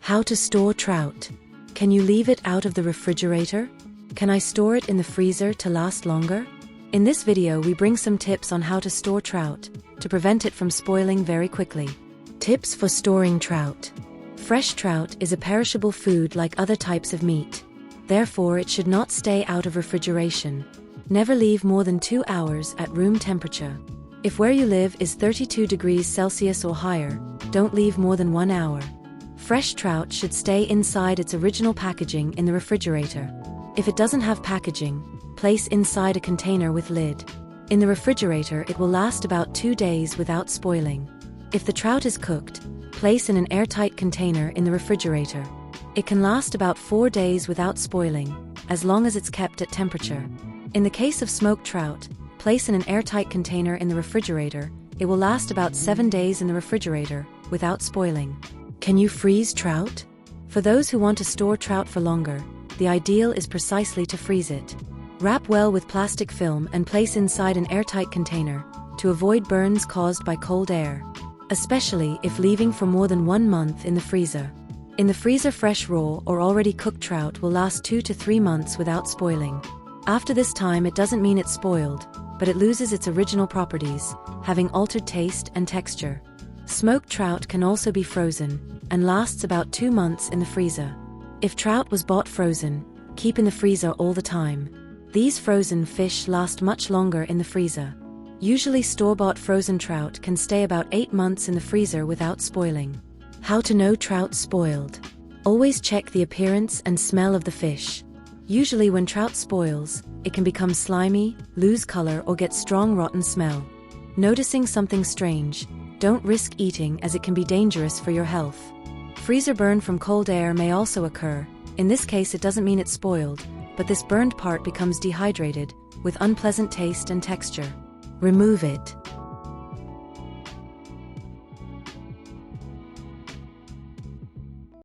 How to store trout. Can you leave it out of the refrigerator? Can I store it in the freezer to last longer? In this video we bring some tips on how to store trout, to prevent it from spoiling very quickly. Tips for storing trout. Fresh trout is a perishable food like other types of meat. Therefore it should not stay out of refrigeration. Never leave more than 2 hours at room temperature. If where you live is 32 degrees Celsius or higher, don't leave more than 1 hour. Fresh trout should stay inside its original packaging in the refrigerator. If it doesn't have packaging, place inside a container with lid. In the refrigerator it will last about 2 days without spoiling. If the trout is cooked, place in an airtight container in the refrigerator. It can last about 4 days without spoiling, as long as it's kept at temperature. In the case of smoked trout, place in an airtight container in the refrigerator. It will last about 7 days in the refrigerator, without spoiling. Can you freeze trout? For those who want to store trout for longer, the ideal is precisely to freeze it. Wrap well with plastic film and place inside an airtight container, to avoid burns caused by cold air, especially if leaving for more than 1 month in the freezer. In the freezer, fresh raw or already cooked trout will last 2 to 3 months without spoiling. After this time it doesn't mean it's spoiled, but it loses its original properties, having altered taste and texture. Smoked trout can also be frozen, and lasts about 2 months in the freezer. If trout was bought frozen, keep in the freezer all the time. These frozen fish last much longer in the freezer. Usually store-bought frozen trout can stay about 8 months in the freezer without spoiling. How to know trout spoiled. Always check the appearance and smell of the fish. Usually when trout spoils, it can become slimy, lose color or get strong rotten smell. Noticing something strange, don't risk eating as it can be dangerous for your health. Freezer burn from cold air may also occur. In this case it doesn't mean it's spoiled, but this burned part becomes dehydrated, with unpleasant taste and texture. Remove it.